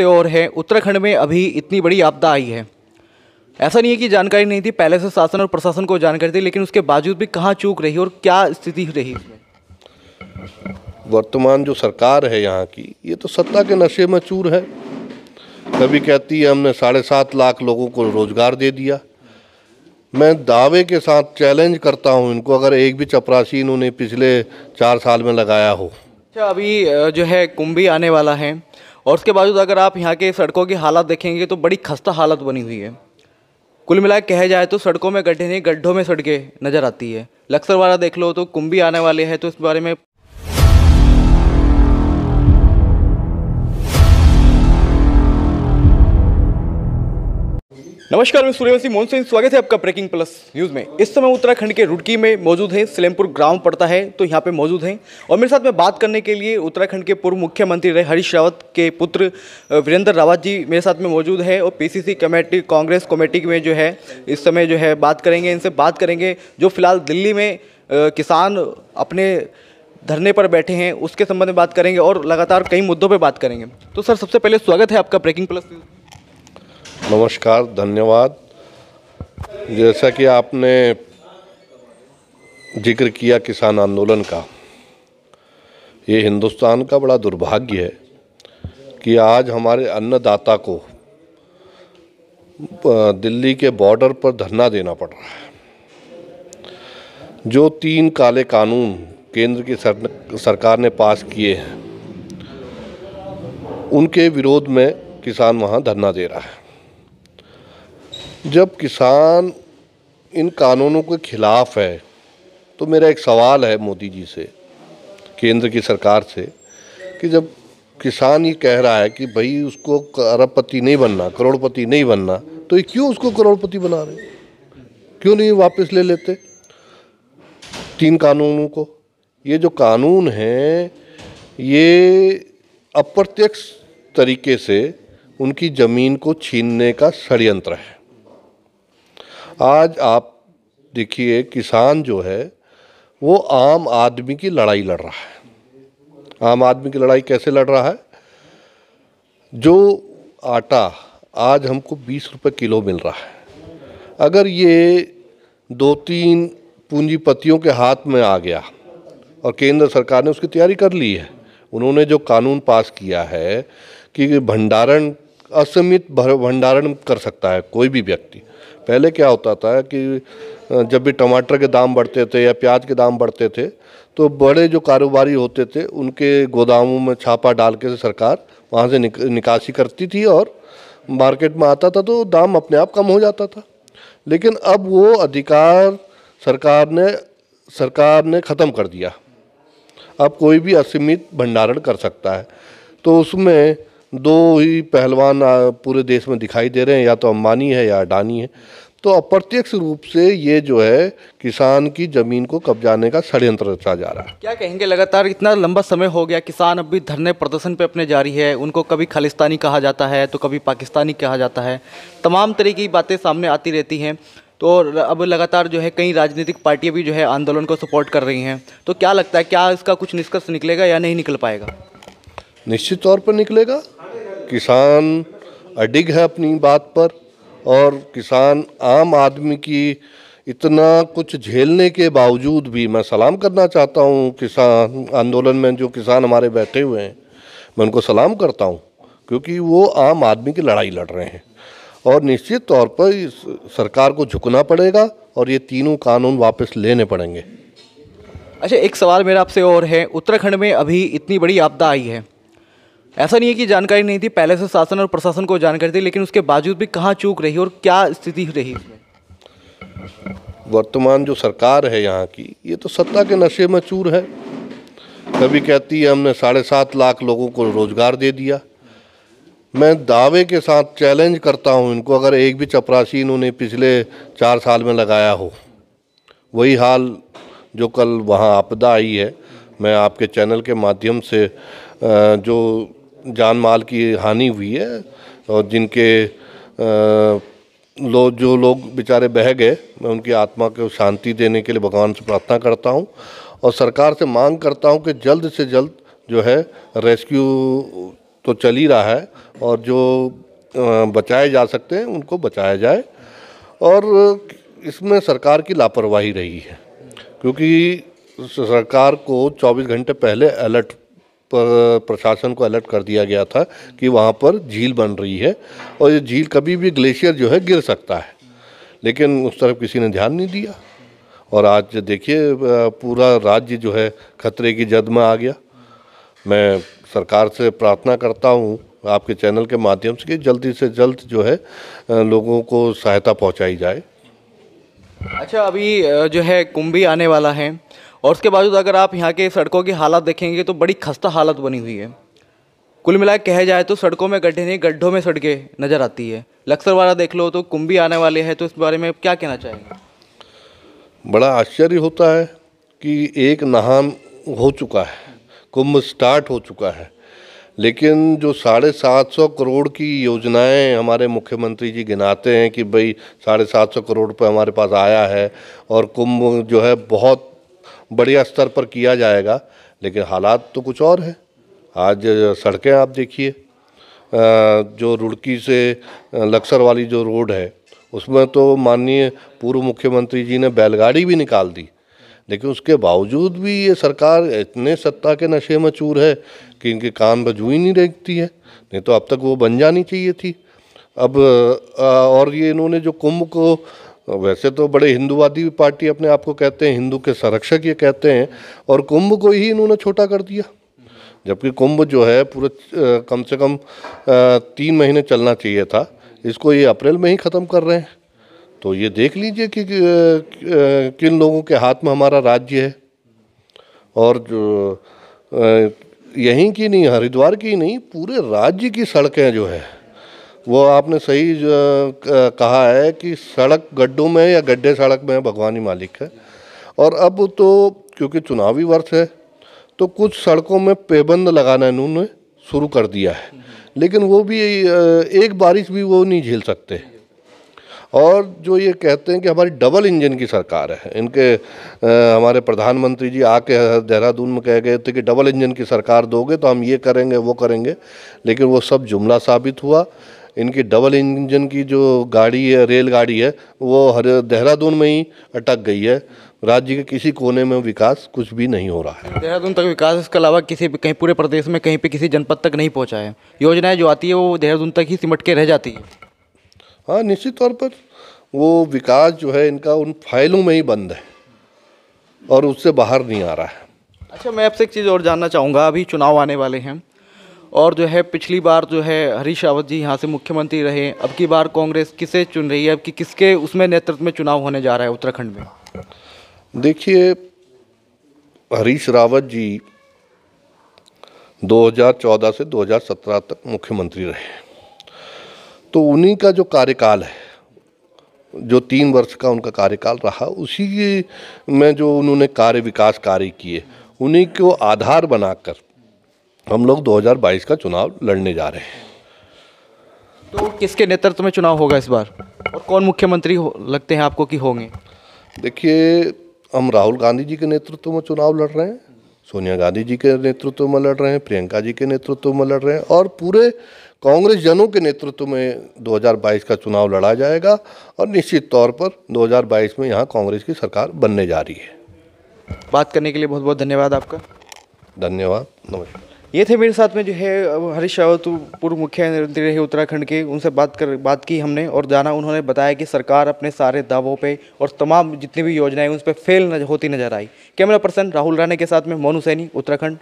से और है उत्तराखंड में अभी इतनी बड़ी आपदा आई है। ऐसा नहीं है कि जानकारी नहीं थी, पहले से शासन और प्रशासन को जानकारी थी, लेकिन उसके बावजूद भी कहाँ चूक रही और क्या स्थिति रही इसमें? वर्तमान जो सरकार है यहाँ की, ये तो सत्ता के नशे में चूर है। कभी कहती है हमने 7.5 लाख लोगों को रोजगार दे दिया। मैं दावे के साथ चैलेंज करता हूँ इनको, अगर एक भी चपरासी इन्होंने पिछले 4 साल में लगाया हो। अच्छा, अभी जो है कुंभ भी आने वाला है और उसके बावजूद अगर आप यहाँ के सड़कों की हालत देखेंगे तो बड़ी खस्ता हालत बनी हुई है। कुल मिला के कहा जाए तो सड़कों में गड्ढे नहीं, गड्ढों में सड़कें नज़र आती है। लक्सरवाड़ा देख लो, तो कुंभ भी आने वाले हैं, तो इस बारे में नमस्कार, मैं सूर्यवंशी मोहन सिंह, स्वागत है आपका ब्रेकिंग प्लस न्यूज़ में। इस समय उत्तराखंड के रुड़की में मौजूद है, सलेमपुर ग्राम पड़ता है, तो यहाँ पे मौजूद हैं और मेरे साथ में बात करने के लिए उत्तराखंड के पूर्व मुख्यमंत्री रहे हरीश रावत के पुत्र वीरेंद्र रावत जी मेरे साथ में मौजूद है और पीसीसी कमेटी, कांग्रेस कमेटी में जो है इस समय जो है बात करेंगे, इनसे बात करेंगे जो फिलहाल दिल्ली में किसान अपने धरने पर बैठे हैं उसके संबंध में बात करेंगे और लगातार कई मुद्दों पर बात करेंगे। तो सर, सबसे पहले स्वागत है आपका ब्रेकिंग प्लस। नमस्कार, धन्यवाद। जैसा कि आपने जिक्र किया किसान आंदोलन का, ये हिंदुस्तान का बड़ा दुर्भाग्य है कि आज हमारे अन्नदाता को दिल्ली के बॉर्डर पर धरना देना पड़ रहा है। जो 3 काले कानून केंद्र की सरकार ने पास किए हैं, उनके विरोध में किसान वहाँ धरना दे रहा है। जब किसान इन कानूनों के खिलाफ है तो मेरा एक सवाल है मोदी जी से, केंद्र की सरकार से, कि जब किसान ये कह रहा है कि भाई उसको अरबपति नहीं बनना, करोड़पति नहीं बनना, तो ये क्यों उसको करोड़पति बना रहे? क्यों नहीं वापस ले लेते 3 कानूनों को? ये जो कानून हैं ये अप्रत्यक्ष तरीके से उनकी ज़मीन को छीनने का षड्यंत्र है। आज आप देखिए, किसान जो है वो आम आदमी की लड़ाई लड़ रहा है। आम आदमी की लड़ाई कैसे लड़ रहा है? जो आटा आज हमको 20 रुपये किलो मिल रहा है, अगर ये 2-3 पूंजीपतियों के हाथ में आ गया, और केंद्र सरकार ने उसकी तैयारी कर ली है, उन्होंने जो कानून पास किया है कि भंडारण, असीमित भंडारण कर सकता है कोई भी व्यक्ति। पहले क्या होता था कि जब भी टमाटर के दाम बढ़ते थे या प्याज के दाम बढ़ते थे तो बड़े जो कारोबारी होते थे उनके गोदामों में छापा डाल के सरकार वहाँ से निकासी करती थी और मार्केट में आता था तो दाम अपने आप कम हो जाता था। लेकिन अब वो अधिकार सरकार ने ख़त्म कर दिया। अब कोई भी असीमित भंडारण कर सकता है। तो उसमें 2 ही पहलवान पूरे देश में दिखाई दे रहे हैं, या तो अंबानी है या अडानी है। तो अप्रत्यक्ष रूप से ये जो है किसान की ज़मीन को कब्जाने का षड्यंत्र रचा जा रहा है। क्या कहेंगे, लगातार इतना लंबा समय हो गया, किसान अब भी धरने प्रदर्शन पे अपने जारी है। उनको कभी खालिस्तानी कहा जाता है तो कभी पाकिस्तानी कहा जाता है, तमाम तरह की बातें सामने आती रहती हैं। तो अब लगातार जो है कई राजनीतिक पार्टियाँ भी जो है आंदोलन को सपोर्ट कर रही हैं। तो क्या लगता है, क्या इसका कुछ निष्कर्ष निकलेगा या नहीं निकल पाएगा? निश्चित तौर पर निकलेगा। किसान अडिग है अपनी बात पर, और किसान आम आदमी की इतना कुछ झेलने के बावजूद भी, मैं सलाम करना चाहता हूँ किसान आंदोलन में जो किसान हमारे बैठे हुए हैं, मैं उनको सलाम करता हूँ, क्योंकि वो आम आदमी की लड़ाई लड़ रहे हैं। और निश्चित तौर पर इस सरकार को झुकना पड़ेगा और ये 3 कानून वापस लेने पड़ेंगे। अच्छा, एक सवाल मेरा आपसे और है, उत्तराखंड में अभी इतनी बड़ी आपदा आई है। ऐसा नहीं है कि जानकारी नहीं थी, पहले से शासन और प्रशासन को जानकारी थी, लेकिन उसके बावजूद भी कहाँ चूक रही और क्या स्थिति रही इसमें? वर्तमान जो सरकार है यहाँ की, ये तो सत्ता के नशे में चूर है। कभी कहती है हमने 7.5 लाख लोगों को रोजगार दे दिया। मैं दावे के साथ चैलेंज करता हूँ इनको, अगर एक भी चपरासी इन्होंने पिछले 4 साल में लगाया हो। वही हाल जो कल वहाँ आपदा आई है, मैं आपके चैनल के माध्यम से जो जान माल की हानि हुई है और जिनके जो लोग बेचारे बह गए, मैं उनकी आत्मा को शांति देने के लिए भगवान से प्रार्थना करता हूं और सरकार से मांग करता हूं कि जल्द से जल्द जो है रेस्क्यू तो चल ही रहा है, और जो बचाए जा सकते हैं उनको बचाया जाए। और इसमें सरकार की लापरवाही रही है, क्योंकि सरकार को 24 घंटे पहले अलर्ट पर प्रशासन को अलर्ट कर दिया गया था कि वहाँ पर झील बन रही है और ये झील कभी भी ग्लेशियर जो है गिर सकता है, लेकिन उस तरफ किसी ने ध्यान नहीं दिया। और आज देखिए पूरा राज्य जो है खतरे की जद में आ गया। मैं सरकार से प्रार्थना करता हूँ आपके चैनल के माध्यम से कि जल्दी से जल्द जो है लोगों को सहायता पहुँचाई जाए। अच्छा, अभी जो है कुंभ भी आने वाला है और उसके बावजूद अगर आप यहाँ के सड़कों की हालत देखेंगे तो बड़ी खस्ता हालत बनी हुई है। कुल मिला के कहा जाए तो सड़कों में गड्ढे नहीं, गड्ढों में सड़कें नज़र आती है। लक्सरवाड़ा देख लो तो कुंभ भी आने वाले हैं, तो इस बारे में क्या कहना चाहेंगे? बड़ा आश्चर्य होता है कि एक नहान हो चुका है, कुंभ स्टार्ट हो चुका है, लेकिन जो 750 करोड़ की योजनाएं हमारे मुख्यमंत्री जी गिनाते हैं कि भाई 750 करोड़ रुपये हमारे पास आया है और कुंभ जो है बहुत बढ़िया स्तर पर किया जाएगा, लेकिन हालात तो कुछ और है। आज सड़कें आप देखिए, जो रुड़की से लक्सर वाली जो रोड है उसमें तो माननीय पूर्व मुख्यमंत्री जी ने बैलगाड़ी भी निकाल दी, लेकिन उसके बावजूद भी ये सरकार इतने सत्ता के नशे में चूर है कि इनके कान बजू ही नहीं देखती है। नहीं तो अब तक वो बन जानी चाहिए थी। अब और ये इन्होंने जो कुंभ को, वैसे तो बड़े हिंदूवादी पार्टी अपने आप को कहते हैं, हिंदू के संरक्षक ये कहते हैं, और कुंभ को ही इन्होंने छोटा कर दिया, जबकि कुंभ जो है पूरा कम से कम 3 महीने चलना चाहिए था, इसको ये अप्रैल में ही ख़त्म कर रहे हैं। तो ये देख लीजिए कि किन लोगों के हाथ में हमारा राज्य है। और जो यहीं की नहीं, हरिद्वार की नहीं, पूरे राज्य की सड़कें जो है वो आपने सही कहा है कि सड़क गड्ढों में या गड्ढे सड़क में भगवान ही मालिक है। और अब तो क्योंकि चुनावी वर्ष है तो कुछ सड़कों में पेबंद लगाना इन्होंने शुरू कर दिया है, लेकिन वो भी एक बारिश भी वो नहीं झेल सकते। और जो ये कहते हैं कि हमारी डबल इंजन की सरकार है, इनके हमारे प्रधानमंत्री जी आके देहरादून में कह गए थे कि डबल इंजन की सरकार दोगे तो हम ये करेंगे वो करेंगे, लेकिन वो सब जुमला साबित हुआ। इनकी डबल इंजन की जो गाड़ी है, रेलगाड़ी है, वो देहरादून में ही अटक गई है। राज्य के किसी कोने में विकास कुछ भी नहीं हो रहा है। देहरादून तक विकास, इसके अलावा किसी कहीं पूरे प्रदेश में कहीं पे किसी जनपद तक नहीं पहुंचा है। योजनाएं जो आती है वो देहरादून तक ही सिमट के रह जाती है। हाँ, निश्चित तौर पर वो विकास जो है इनका उन फाइलों में ही बंद है और उससे बाहर नहीं आ रहा है। अच्छा, मैं आपसे एक चीज़ और जानना चाहूँगा। अभी चुनाव आने वाले हैं और जो है पिछली बार जो है हरीश रावत जी यहाँ से मुख्यमंत्री रहे, अब की बार कांग्रेस किसे चुन रही है, अब कि किसके उसमें नेतृत्व में चुनाव होने जा रहा है उत्तराखंड में? देखिए, हरीश रावत जी 2014 से 2017 तक मुख्यमंत्री रहे, तो उन्हीं का जो कार्यकाल है, जो 3 वर्ष का उनका कार्यकाल रहा, उसी में जो उन्होंने विकास कार्य किए, उन्हीं को आधार बनाकर हम लोग 2022 का चुनाव लड़ने जा रहे हैं। तो किसके नेतृत्व में चुनाव होगा इस बार और कौन मुख्यमंत्री लगते हैं आपको कि होंगे? देखिए, हम राहुल गांधी जी के नेतृत्व में चुनाव लड़ रहे हैं, सोनिया गांधी जी के नेतृत्व में लड़ रहे हैं, प्रियंका जी के नेतृत्व में लड़ रहे हैं, और पूरे कांग्रेस जनों के नेतृत्व में 2022 का चुनाव लड़ा जाएगा। और निश्चित तौर पर 2022 में यहाँ कांग्रेस की सरकार बनने जा रही है। बात करने के लिए बहुत बहुत धन्यवाद आपका। धन्यवाद, नमस्कार। ये थे मेरे साथ में जो है हरीश रावत, पूर्व मुख्यमंत्री रहे उत्तराखंड के। उनसे बात की हमने और जाना, उन्होंने बताया कि सरकार अपने सारे दावों पे और तमाम जितनी भी योजनाएं उस पर फेल होती नजर आई। कैमरा पर्सन राहुल राणे के साथ में मोनू सैनी, उत्तराखंड।